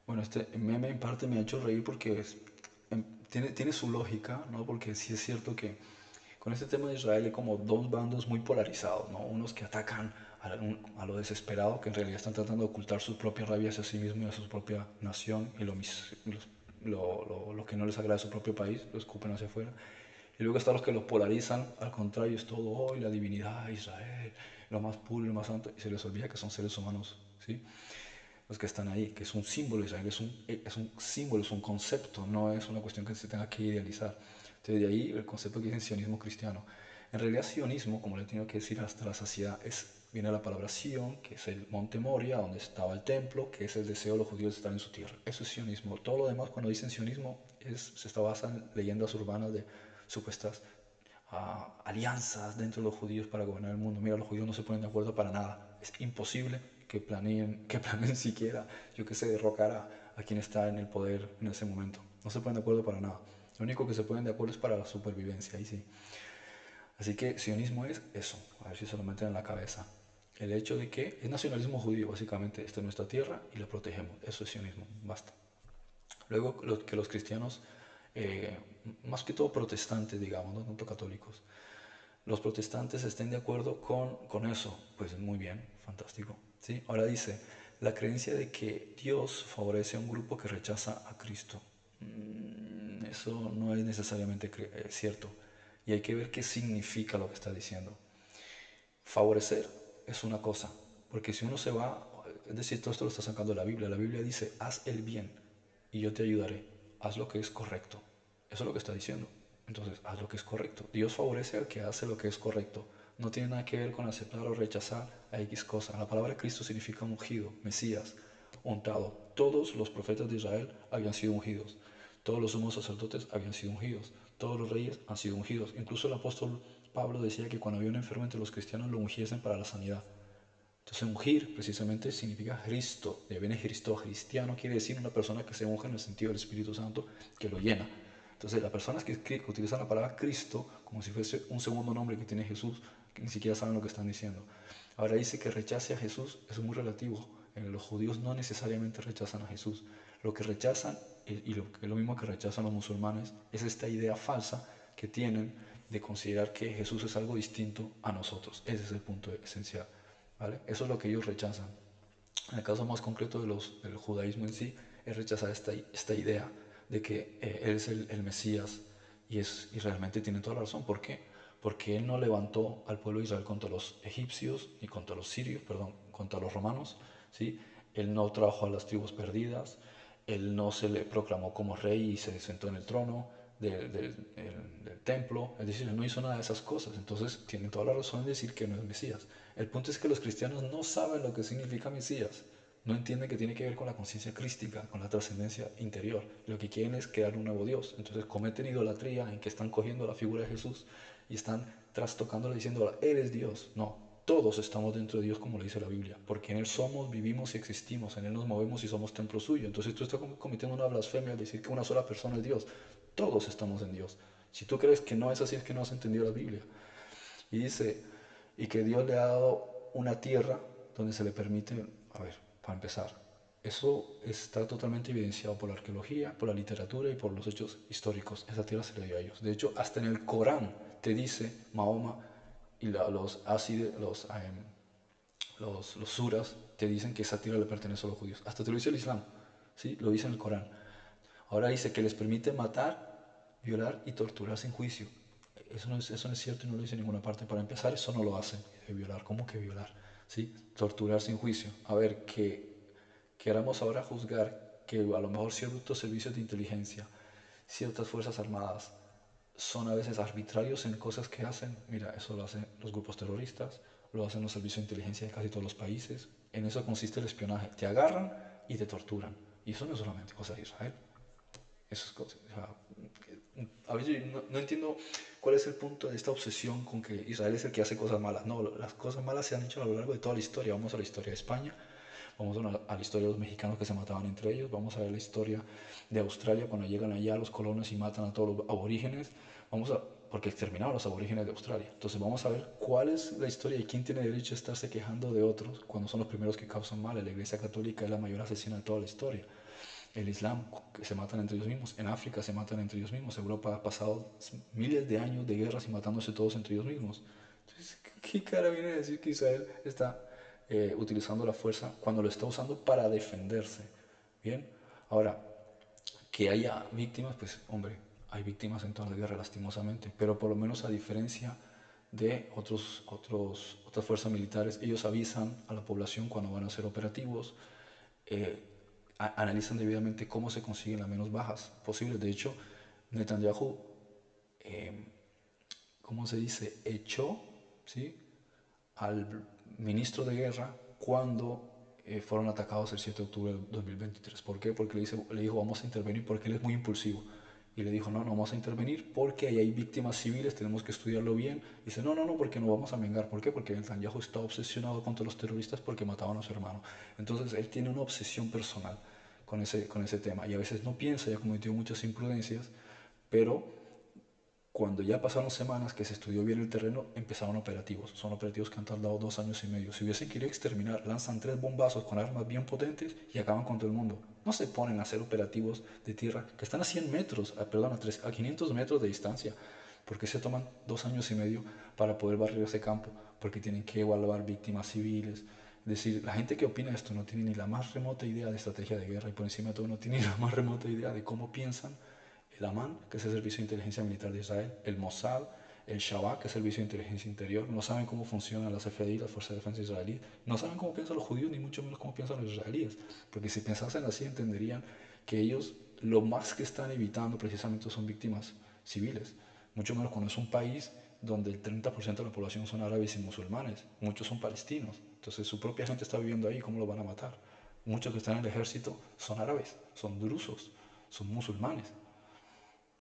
Bueno, este meme en parte me ha hecho reír porque tiene su lógica, ¿no? Porque sí es cierto que con este tema de Israel hay como dos bandos muy polarizados, ¿no? Unos que atacan a lo desesperado, que en realidad están tratando de ocultar su propia rabia hacia sí mismo y a su propia nación y lo que no les agrada a su propio país, lo escupen hacia afuera. Y luego están los que los polarizan, al contrario, es todo hoy la divinidad de Israel, lo más puro y lo más santo, y se les olvida que son seres humanos, ¿sí? Los que están ahí, que es un símbolo, Israel es un símbolo, es un concepto, no es una cuestión que se tenga que idealizar. Entonces de ahí el concepto que dicen sionismo cristiano. En realidad sionismo, como le he tenido que decir hasta la saciedad, viene la palabra Sion, que es el monte Moria, donde estaba el templo, que es el deseo de los judíos de estar en su tierra. Eso es sionismo. Todo lo demás, cuando dicen sionismo, se está basado en leyendas urbanas de supuestas alianzas dentro de los judíos para gobernar el mundo. Mira, los judíos no se ponen de acuerdo para nada. Es imposible que planeen siquiera, yo que sé, derrocar a quien está en el poder en ese momento. No se ponen de acuerdo para nada. Lo único que se ponen de acuerdo es para la supervivencia, ahí sí. Así que sionismo es eso, a ver si se lo meten en la cabeza. El hecho de que es nacionalismo judío, básicamente, esta es nuestra tierra y la protegemos. Eso es sionismo, basta. Luego, que los cristianos, eh, más que todo protestantes, digamos, no tanto católicos, los protestantes estén de acuerdo con eso, pues muy bien, fantástico. ¿Sí? Ahora dice, la creencia de que Dios favorece a un grupo que rechaza a Cristo. Eso no es necesariamente cierto. Y hay que ver qué significa lo que está diciendo. Favorecer es una cosa, porque si uno se va, es decir, todo esto lo está sacando de la Biblia. La Biblia dice, haz el bien y yo te ayudaré. Haz lo que es correcto. Eso es lo que está diciendo. Entonces, haz lo que es correcto. Dios favorece al que hace lo que es correcto. No tiene nada que ver con aceptar o rechazar a X cosa. La palabra Cristo significa ungido, Mesías, untado. Todos los profetas de Israel habían sido ungidos. Todos los sumos sacerdotes habían sido ungidos. Todos los reyes han sido ungidos. Incluso el apóstol Pablo decía que cuando había un enfermo entre los cristianos lo ungiesen para la sanidad. Entonces ungir precisamente significa Cristo, de viene Cristo, cristiano quiere decir una persona que se unge en el sentido del Espíritu Santo que lo llena. Entonces las personas que utilizan la palabra Cristo como si fuese un segundo nombre que tiene Jesús, que ni siquiera saben lo que están diciendo. Ahora dice que rechace a Jesús, es muy relativo. Los judíos no necesariamente rechazan a Jesús. Lo que rechazan, y lo que es lo mismo que rechazan los musulmanes, es esta idea falsa que tienen de considerar que Jesús es algo distinto a nosotros. Ese es el punto esencial. ¿Vale? Eso es lo que ellos rechazan. En el caso más concreto del judaísmo en sí, es rechazar esta idea de que Él es el Mesías y realmente tienen toda la razón. ¿Por qué? Porque Él no levantó al pueblo de Israel contra los egipcios, ni contra los sirios, perdón, contra los romanos, ¿sí? Él no trajo a las tribus perdidas, Él no se le proclamó como rey y se sentó en el trono del templo, es decir, Él no hizo nada de esas cosas. Entonces tienen toda la razón en decir que no es Mesías. El punto es que los cristianos no saben lo que significa Mesías. No entienden que tiene que ver con la conciencia crística, con la trascendencia interior. Lo que quieren es crear un nuevo Dios. Entonces cometen idolatría en que están cogiendo la figura de Jesús y están trastocándola diciendo, Él es Dios. No, todos estamos dentro de Dios como le dice la Biblia, porque en Él somos, vivimos y existimos, en Él nos movemos y somos templo suyo. Entonces tú estás cometiendo una blasfemia al decir que una sola persona es Dios. Todos estamos en Dios. Si tú crees que no es así, es que no has entendido la Biblia. Y dice, y que Dios le ha dado una tierra donde se le permite, a ver, para empezar, eso está totalmente evidenciado por la arqueología, por la literatura y por los hechos históricos. Esa tierra se le dio a ellos. De hecho, hasta en el Corán te dice Mahoma y los ácides, los suras, te dicen que esa tierra le pertenece a los judíos. Hasta te lo dice el Islam, ¿sí? Lo dice en el Corán. Ahora dice que les permite matar, violar y torturar sin juicio. Eso no es cierto y no lo dice en ninguna parte. Para empezar, eso no lo hacen. De violar, ¿cómo que violar? ¿Sí? Torturar sin juicio. A ver, que queramos ahora juzgar que a lo mejor ciertos servicios de inteligencia, ciertas fuerzas armadas, son a veces arbitrarios en cosas que hacen. Mira, eso lo hacen los grupos terroristas, lo hacen los servicios de inteligencia de casi todos los países. En eso consiste el espionaje. Te agarran y te torturan. Y eso no es solamente cosa de Israel. Eso es cosa, o sea, a veces no entiendo cuál es el punto de esta obsesión con que Israel es el que hace cosas malas. No, las cosas malas se han hecho a lo largo de toda la historia. Vamos a la historia de España, vamos a la historia de los mexicanos que se mataban entre ellos, vamos a ver la historia de Australia cuando llegan allá los colonos y matan a todos los aborígenes, porque exterminaron a los aborígenes de Australia. Entonces vamos a ver cuál es la historia y quién tiene derecho a estarse quejando de otros cuando son los primeros que causan mal. La Iglesia Católica es la mayor asesina de toda la historia. el Islam, que se matan entre ellos mismos, en África se matan entre ellos mismos, Europa ha pasado miles de años de guerras y matándose todos entre ellos mismos. Entonces, ¿qué cara viene a decir que Israel está utilizando la fuerza cuando lo está usando para defenderse? Bien, ahora, que haya víctimas, pues hombre, hay víctimas en todas las guerras lastimosamente, pero por lo menos a diferencia de otras fuerzas militares, ellos avisan a la población cuando van a hacer operativos, eh, analizan debidamente cómo se consiguen las menos bajas posibles. De hecho, Netanyahu, eh, ¿cómo se dice? Echó, ¿sí?, al ministro de guerra cuando fueron atacados el 7 de octubre de 2023. ¿Por qué? Porque le dijo vamos a intervenir porque él es muy impulsivo. Y le dijo, no, no vamos a intervenir porque ahí hay víctimas civiles, tenemos que estudiarlo bien. Y dice, no, no, no, porque no vamos a vengar. ¿Por qué? Porque Netanyahu está obsesionado contra los terroristas porque mataban a su hermano. Entonces él tiene una obsesión personal con ese tema. Y a veces no piensa, ya cometió muchas imprudencias, pero cuando ya pasaron semanas que se estudió bien el terreno, empezaron operativos. Son operativos que han tardado 2 años y medio. Si hubiesen querido exterminar, lanzan 3 bombazos con armas bien potentes y acaban con todo el mundo. No se ponen a hacer operativos de tierra que están a 100 metros, perdón, a 500 metros de distancia. Porque se toman 2 años y medio para poder barrer ese campo, porque tienen que evaluar víctimas civiles. Es decir, la gente que opina esto no tiene ni la más remota idea de estrategia de guerra y por encima de todo no tiene ni la más remota idea de cómo piensan el Amán, que es el Servicio de Inteligencia Militar de Israel, el Mossad, el Shabak, que es el Servicio de Inteligencia Interior, no saben cómo funcionan las FDI, las Fuerzas de Defensa israelíes, no saben cómo piensan los judíos, ni mucho menos cómo piensan los israelíes, porque si pensasen así entenderían que ellos lo más que están evitando precisamente son víctimas civiles, mucho menos cuando es un país donde el 30% de la población son árabes y musulmanes, muchos son palestinos, entonces su propia gente está viviendo ahí, ¿cómo lo van a matar? Muchos que están en el ejército son árabes, son drusos, son musulmanes.